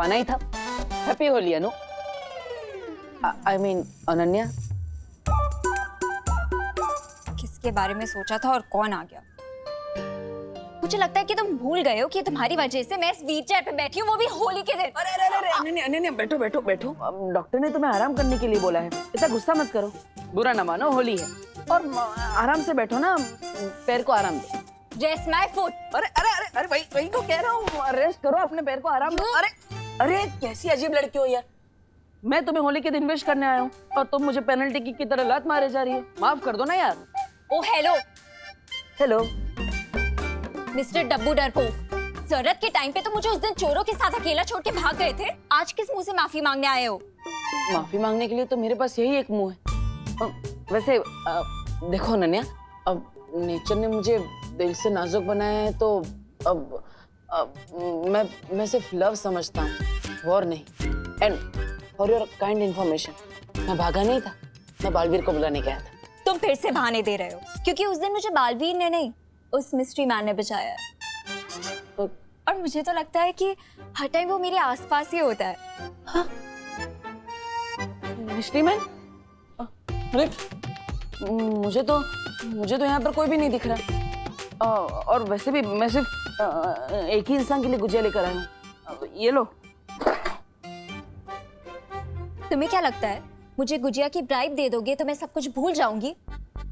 पाना ही था। Happy Holi Anu. I mean Ananya. किसके बारे में सोचा था और कौन आ गया? मुझे लगता है कि तुम भूल गए हो कि तुम्हारी वजह से मैं इस व्हीलचेयर पे बैठी हूँ, वो भी होली के दिन। अरे अरे अरे अनन्या अनन्या बैठो बैठो बैठो। डॉक्टर ने तुम्हें आराम करने के लिए बोला है, इतना गुस्सा मत करो। बुरा ना मानो, होली है और आराम से बैठो ना, पैर को आराम दो। Rest my foot. अरे अरे अरे अरे वही तो कह रहा हूँ, रेस्ट करो, अपने पैर को आराम दो। अरे अरे कैसी अजीब लड़की हो यार। मैं तुम्हें होली के दिन विश करने आया हूँ और तुम मुझे पेनल्टी की तरह लात मारे जा रही हो। माफ कर दो ना यार। ओ हेलो हेलो मिस्टर डब्बू डरपोक, जरूरत के टाइम पे तो मुझे उस दिन चोरों के साथ अकेला छोड़ के भाग गए थे। आज किस मुंह से माफी मांगने आए हो? माफी मांगने के लिए तो मेरे पास यही एक मुंह है। वैसे देखो अनन्या, अब नेचर ने मुझे दिल से नाजुक बनाया है तो अब मैं सिर्फ लव समझता हूँ और नहीं। And for your kind information, मैं भागा नहीं था, मैं बालवीर को बुलाने गया था। तुम फिर से बहाने दे रहे हो, क्योंकि उस दिन मुझे बालवीर ने नहीं, उस मिस्ट्री मैन ने बचाया है। और मुझे तो लगता है कि हर टाइम वो मेरे आसपास ही होता है। हाँ? Mystery man? अरे मुझे तो यहाँ पर कोई भी नहीं दिख रहा। और वैसे भी मैं सिर्फ एक ही इंसान के लिए गुजिया लेकर आया हूँ। ये लो। तुम्हें क्या लगता है मुझे गुजिया की ब्राइब दे दोगे तो मैं सब कुछ भूल जाऊंगी?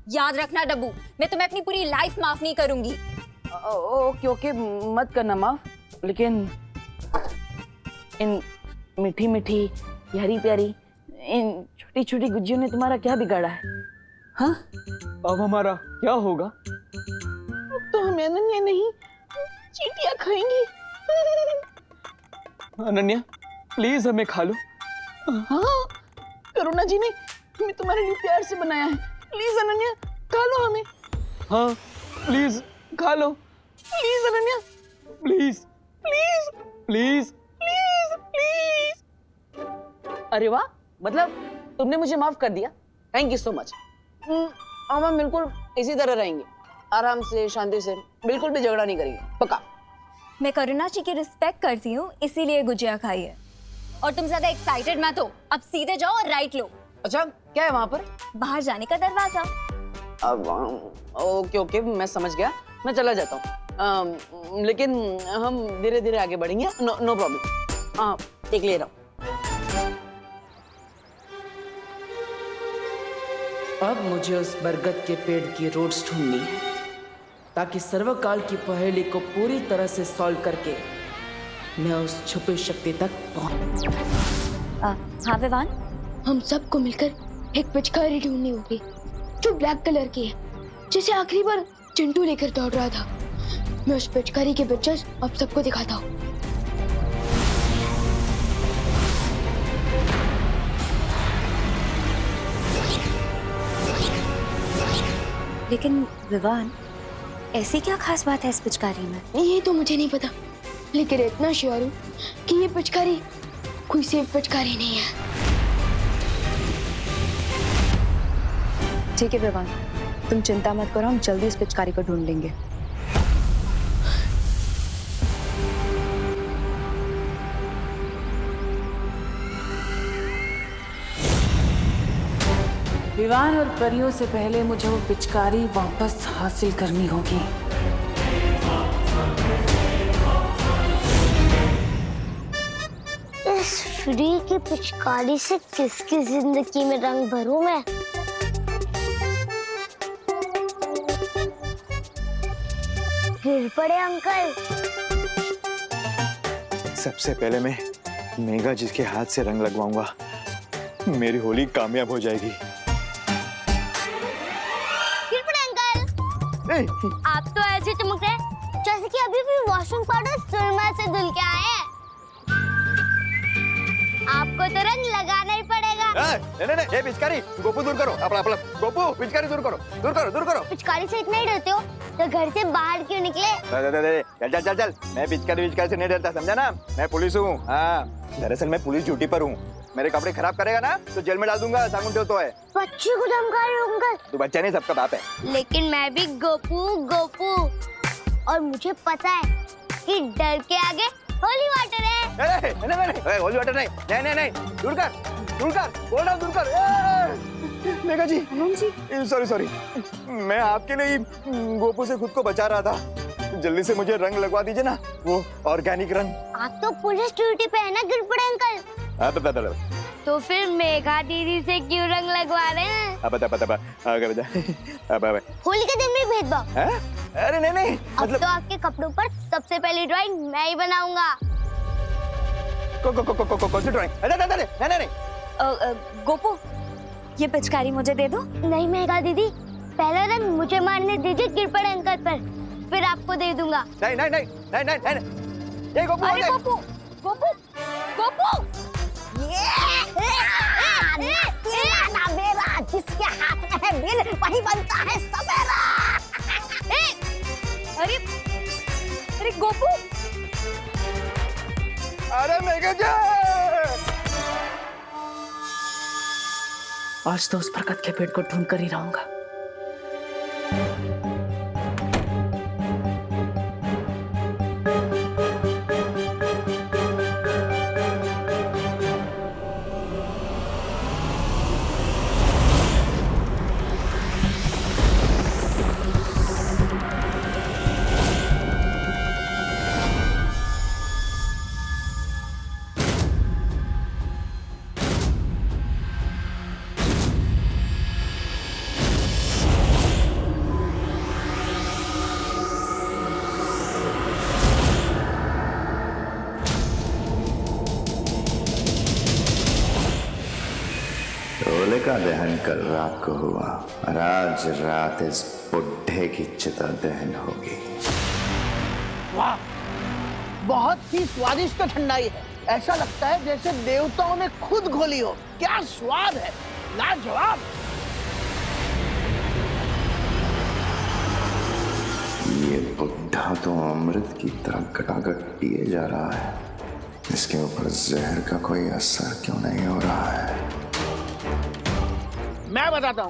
याद रखना डब्बू, मैं तुम्हें अपनी पूरी लाइफ माफ नहीं करूंगी। ओके ओके, मत करना माफ, लेकिन इन मीठी मीठी प्यारी प्यारी इन छोटी छोटी गुजियों ने तुम्हारा क्या बिगाड़ा है? हाँ? अब हमारा क्या होगा? अब तो हम अनन्या नहीं चींटियां खाएंगी। अनन्या प्लीज हमें खा लो। हाँ, करुणा जी ने हमें तुम्हारे लिए प्यार से बनाया है। प्लीज अनन्या खा लो हमें। हाँ प्लीज खा लो। Please Ananya, please please please please please. अरे वाह, मतलब तुमने मुझे माफ कर दिया। Thank you so much. अब हम बिल्कुल इसी तरह रहेंगे, आराम से, शांति से, बिल्कुल भी झगड़ा नहीं करेंगे, पक्का। मैं करुणा जी की रिस्पेक्ट करती हूँ, इसीलिए गुजिया खाई है। और तुम ज्यादा एक्साइटेड मत हो, अब सीधे जाओ और राइट लो। अच्छा, क्या है वहाँ पर? बाहर जाने का दरवाजा। अब ओके ओके, मैं समझ गया, मैं चला जाता हूँ। लेकिन हम धीरे धीरे आगे बढ़ेंगे। No problem. हाँ, एक ले रहा हूँ। अब मुझे उस बरगद के पेड़ की रूट्स ढूंढनी है, ताकि सर्वकाल की पहेली को पूरी तरह से सॉल्व करके मैं उस छुपी शक्ति तक पहुंच। हाँ विवान, हम सबको मिलकर एक पिचकारी ढूंढनी होगी जो ब्लैक कलर की है, जिसे आखिरी बार चिंटू लेकर दौड़ रहा था। मैं उस पिचकारी के पिक्चर्स अब सबको दिखाता हूँ। लेकिन विवान, ऐसी क्या खास बात है इस पिचकारी में? ये तो मुझे नहीं पता, लेकिन इतना श्योर हूँ कि ये पिचकारी कोई सेफ पिचकारी नहीं है। ठीक है विवान, तुम चिंता मत करो, हम जल्दी इस पिचकारी को ढूंढ लेंगे। विवान और परियों से पहले मुझे वो पिचकारी वापस हासिल करनी होगी। इस फ्री की पिचकारी से किसकी जिंदगी में रंग भरूं मैं? गिर पड़े अंकल। सबसे पहले मैं मेघा जी के हाथ से रंग लगवाऊंगा, मेरी होली कामयाब हो जाएगी। गिर पड़े अंकल। आप तो ऐसे चमक रहे जैसे कि अभी भी वॉशिंग पाउडर सुरमा से धुल के आए हैं। आपको तो रंग लगाना ही पड़ेगा। नहीं, ये पिचकारी गोपू दूर करो, अपना गोपू पिचकारी दूर करो। पिचकारी से इतना ही डरते हो तो घर से बाहर क्यों निकले? चल, मैं पिचकारी से नहीं डरता, समझा ना? मैं पुलिस हूँ। हाँ, दरअसल मैं पुलिस ड्यूटी पर हूँ। मेरे कपड़े खराब करेगा ना तो जेल में डाल दूंगा, सागुन तो है। बच्चे को धमका रहे हो अंकल? तू बच्चा नहीं, सबका बाप है। लेकिन मैं भी गोपू और मुझे पता है कि डर के आगे होली वाटर है। होली वाटर नहीं दूर कर बोल रहा हूँ दूर कर। मेघा जी सॉरी मैं आपके लिए ही गोपू से खुद को बचा रहा था। जल्दी से मुझे रंग लगवा दीजिए ना, वो ऑर्गेनिक रंग। आप तो पुलिस ड्यूटी पे है ना गिरपड़े अंकल, तो फिर मेघा दीदी से क्यों रंग लगवा रहे हैं? होली के दिन भी भेदभाव? अरे नहीं अब तो आपके कपड़ों पर सबसे पहली ड्राइंग मैं ही बनाऊंगा। कौन सी ड्राइंग? नहीं गोपू, ये पिचकारी मुझे दे दो। नहीं मेघा दीदी, पहला रंग मुझे मारने दीजिए गिरपड़े अंकल पर, फिर आपको दे दूंगा। नहीं ये गोपू अरे गोपू गोपू गोपू, मेरा जिसके हाथ में है बिल वही बनता है सवेरा। अरे अरे गोपू, अरे मेघा जी, आज तो उस बरकत के पेट को ढूंढ कर ही रहूंगा। होलिका दहन कल रात को हुआ और आज रात इस बुढ़े की चिता दहन होगी। वाह, बहुत ही स्वादिष्ट ठंडाई है। ऐसा लगता है जैसे देवताओं ने खुद घोली हो। क्या स्वाद है, लाजवाब। ये बुढ़ा तो अमृत की तरह गटागट पिए जा रहा है, इसके ऊपर जहर का कोई असर क्यों नहीं हो रहा है? मैं बताता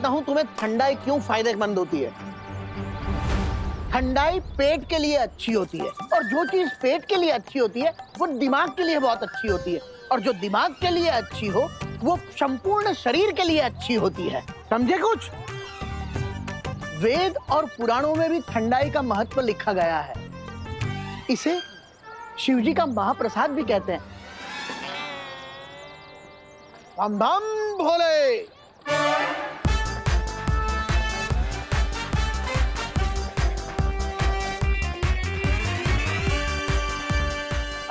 हूं तुम्हें ठंडाई क्यों फायदेमंद होती है। ठंडाई पेट के लिए अच्छी होती है, और जो चीज पेट के लिए अच्छी होती है वो दिमाग के लिए बहुत अच्छी होती है, और जो दिमाग के लिए अच्छी हो वो संपूर्ण शरीर के लिए अच्छी होती है। समझे कुछ? वेद और पुराणों में भी ठंडाई का महत्व लिखा गया है। इसे शिवजी का महाप्रसाद भी कहते हैं। बम बम भोले।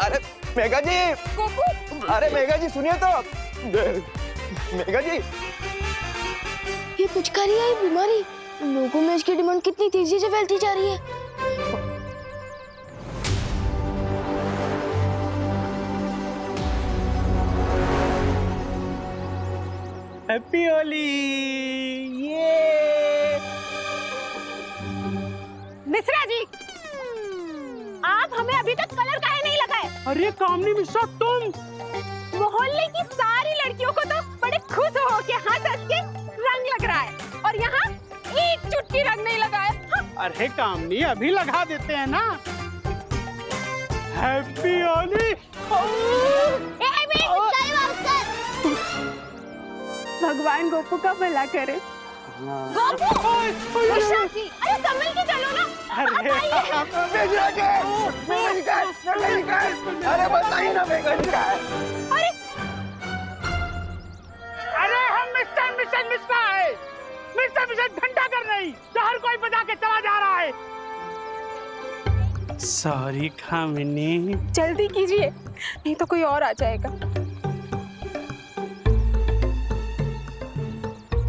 अरे मेघा जी, अरे मेघा जी सुनिए तो। मेघा जी, ये पिचकारी है, ये बीमारी, लोगों में इसकी डिमांड कितनी तेजी से फैलती जा रही है। हैप्पी होली। ये मिश्रा जी, आप हमें अभी तक कलर काहे नहीं लगाए? अरे कामनी मिश्रा, तुम मोहल्ले की सारी लड़कियों को तो बड़े खुश हो के हंस के रंग लग रहा है, और यहाँ एक चुटकी रंग नहीं लगाए। हाँ। अरे कामनी, अभी लगा देते हैं ना। हैप्पी होली। भगवान गोपू का भला करे। गोपू, मिश्रा जी, अरे संभल के चलो ना। अरे बताइए ना मेघा जी। अरे हम मिस्टर मिश्रा है। मिस्टर घंटा कर नहीं, हर कोई बजा के चला जा रहा है। सॉरी कामिनी। जल्दी कीजिए, नहीं तो कोई और आ जाएगा।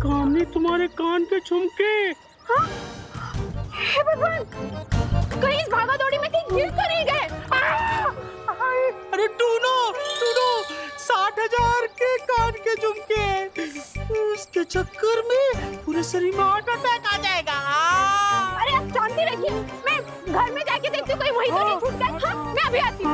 कामनी, तुम्हारे कान के झुमके। हाँ? हे भगवान, कहीं इस भागा दौड़ी में कहीं गिर तो नहीं गए? अरे टूनो 60,000 के कान के झुमके, उसके चक्कर में पूरे शरीर में हार्ट अटैक आ जाएगा। अरे आप शांति रखिए, मैं घर में जाके देखती हूँ, कहीं वही तो नहीं छूट गए। हाँ, मैं अभी आती हूँ।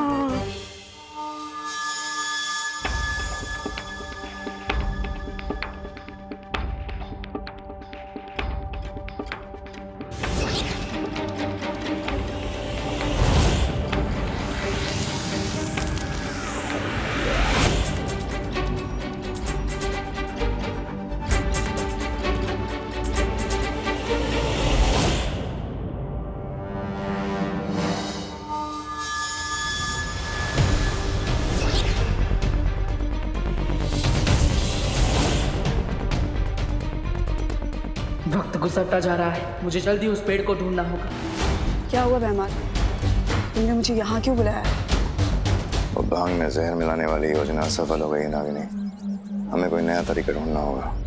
घुसता जा रहा है। मुझे जल्दी उस पेड़ को ढूंढना होगा। क्या हुआ बेहमान? तुमने मुझे यहाँ क्यों बुलाया? वो भांग में जहर मिलाने वाली योजना सफल हो गई नागिनी। हमें कोई नया तरीका ढूंढना होगा।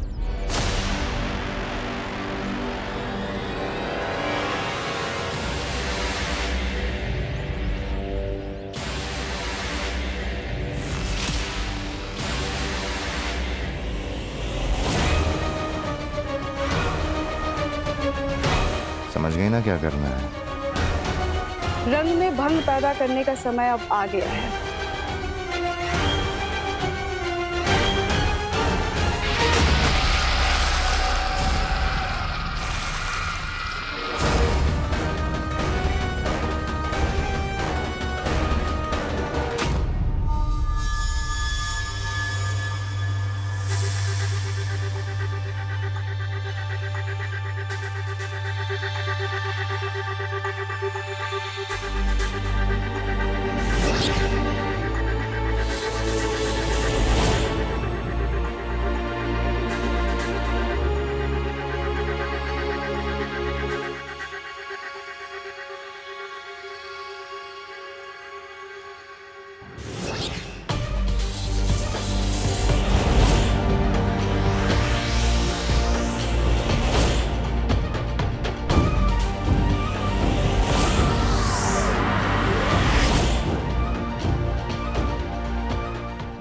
समझ गई ना क्या करना है? रंग में भंग पैदा करने का समय अब आ गया है।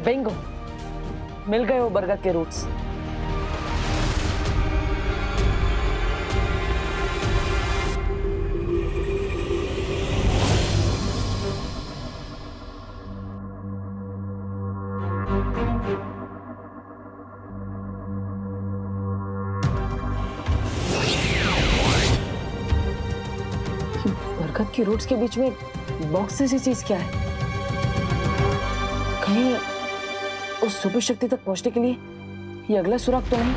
बिंगो, मिल गए वो बरगद के रूट्स। बरगद के रूट्स के बीच में बॉक्स जैसी चीज क्या है? कहीं उस सुपर शक्ति तक पहुंचने के लिए ये अगला सुराग तो नहीं?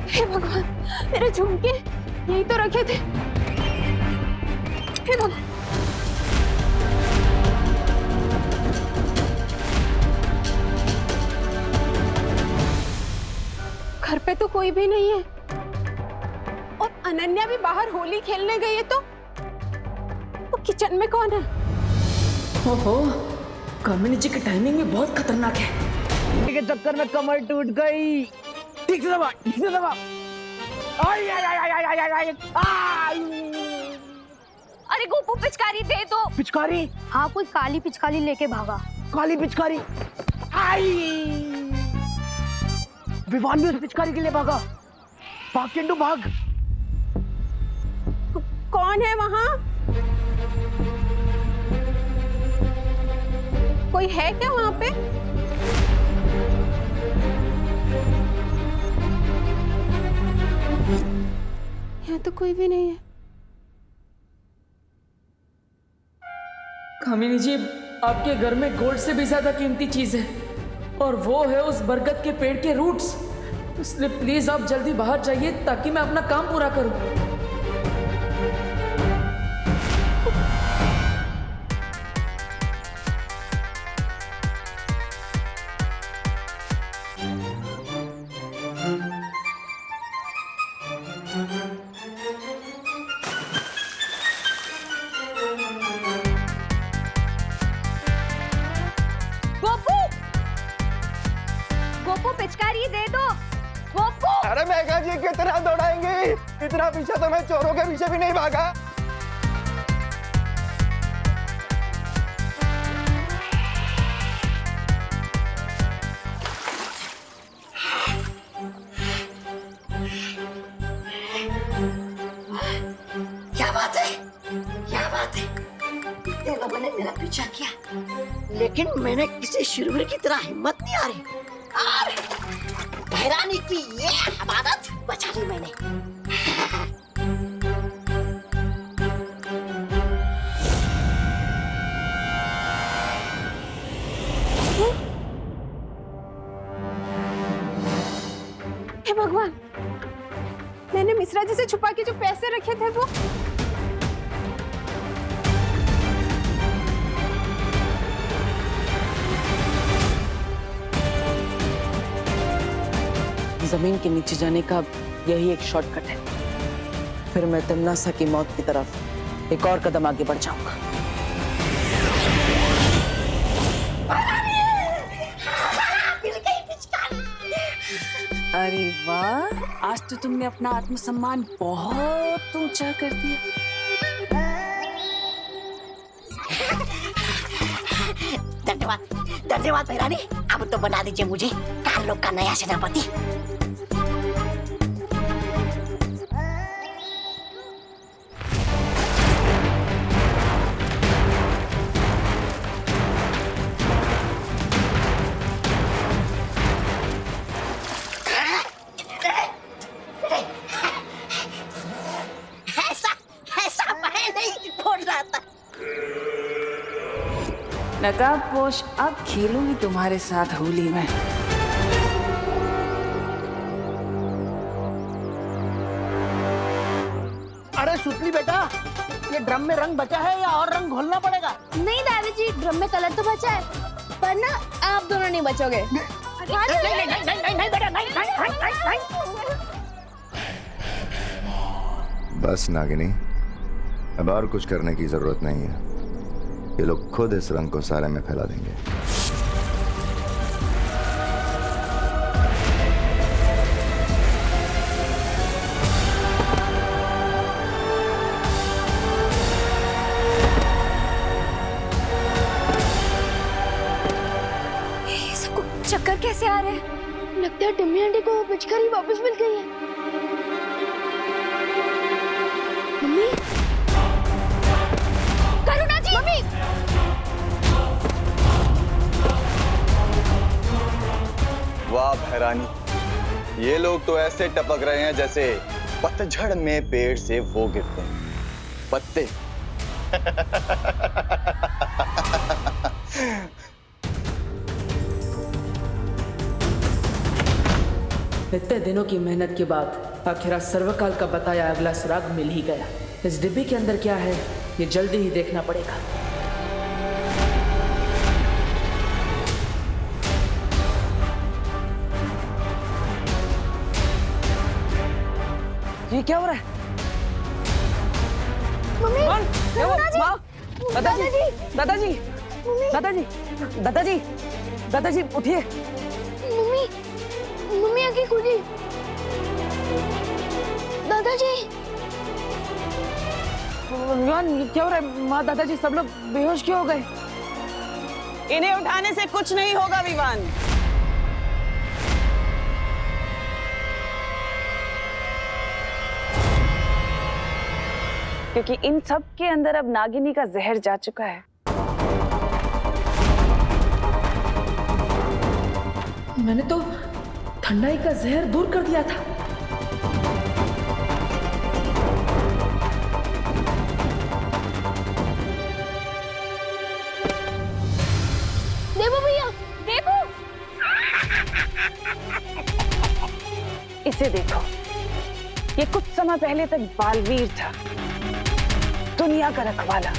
हे भगवान, मेरे झुमके यही तो रखे थे। हे भगवान, घर पे तो कोई भी नहीं है और अनन्या भी बाहर होली खेलने गई है, तो किचन में कौन है? ओहो, कामिनी जी की टाइमिंग भी बहुत खतरनाक है। के चक्कर में कमर टूट गई। ठीक से दबा, ठीक से दबा। आई आई आई आई आई आई आई आई। अरे गोपू, पिचकारी दे दो। पिचकारी? हाँ, कोई काली पिचकारी लेके भागा। काली पिचकारी? आई। विवान भी उस पिचकारी के लिए भागा। भाग किंडू भाग। कौन है वहां? कोई है क्या वहां पे? यहाँ तो कोई भी नहीं है। कामिनी जी, आपके घर में गोल्ड से भी ज्यादा कीमती चीज है और वो है उस बरगद के पेड़ के रूट्स। इसलिए प्लीज आप जल्दी बाहर जाइए ताकि मैं अपना काम पूरा करूं। गोपू, पिचकारी दे दो। गोपू! अरे मेघा जी, कितना दौड़ाएंगे? इतना पीछे तो मैं चोरों के पीछे भी नहीं भागा। क्या बात है, क्या बात है? इतने लोगों ने मेरा पीछा किया, लेकिन मैंने किसी शुरवीर की तरह हिम्मत नहीं आ रही। भैरानी की ये हमारत बचा ली मैंने। हे भगवान, मैंने मिश्रा जी से छुपा के जो पैसे रखे थे वो जमीन के नीचे जाने का यही एक शॉर्टकट है। फिर मैं तमन्नासा की मौत की तरफ एक और कदम आगे बढ़ जाऊंगा। अरे वाह, आज तो तुमने अपना आत्मसम्मान बहुत ऊंचा कर दिया। धन्यवाद धन्यवाद भैरानी। अब तो बना दीजिए मुझे काल लोग का नया सेनापति। ऐसा मैं नहीं बोल रहा था। नकाबपोश, अब खेलूंगी तुम्हारे साथ होली में। अरे सुतली बेटा, ये ड्रम में रंग बचा है या और रंग घोलना पड़ेगा? नहीं दादी जी, ड्रम में कलर तो बचा है, पर ना आप दोनों नहीं बचोगे। नहीं बेटा, नहीं। बस नागिनी, अब और कुछ करने की जरूरत नहीं है। ये लोग खुद इस रंग को सारे में फैला देंगे। ये सबको चक्कर कैसे आ रहे हैं? लगता है टिम्मी आंटी को वो पिचकारी वापस मिल गई है। मम्मी, करुणा जी, मम्मी। वाह भैरानी, ये लोग तो ऐसे टपक रहे हैं जैसे पतझड़ में पेड़ से वो गिरते हैं पत्ते। इतने दिनों की मेहनत के बाद आखिर सर्वकाल का बताया अगला सुराग मिल ही गया। इस डिब्बे के अंदर क्या है ये जल्दी ही देखना पड़ेगा। ये क्या हो रहा है? मम्मी, दादाजी, दादाजी, दादाजी, दादाजी, दादाजी उठिए। मम्मी, मम्मी आंखें खुली। दादाजी, विवान, क्या हो रहा है? माँ, दादाजी सब लोग बेहोश क्यों हो गए? इन्हें उठाने से कुछ नहीं होगा विवान। क्योंकि इन सब के अंदर अब नागिनी का जहर जा चुका है। मैंने तो ठंडाई का जहर दूर कर दिया था। देखो भैया, देखो, इसे देखो, ये कुछ समय पहले तक बालवीर था, दुनिया का रखवाला,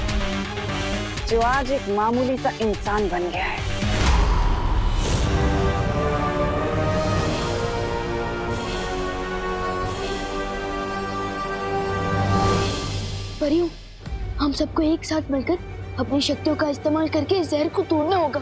जो आज एक मामूली सा इंसान बन गया है। परियों, हम सबको एक साथ मिलकर अपनी शक्तियों का इस्तेमाल करके इस जहर को तोड़ना होगा।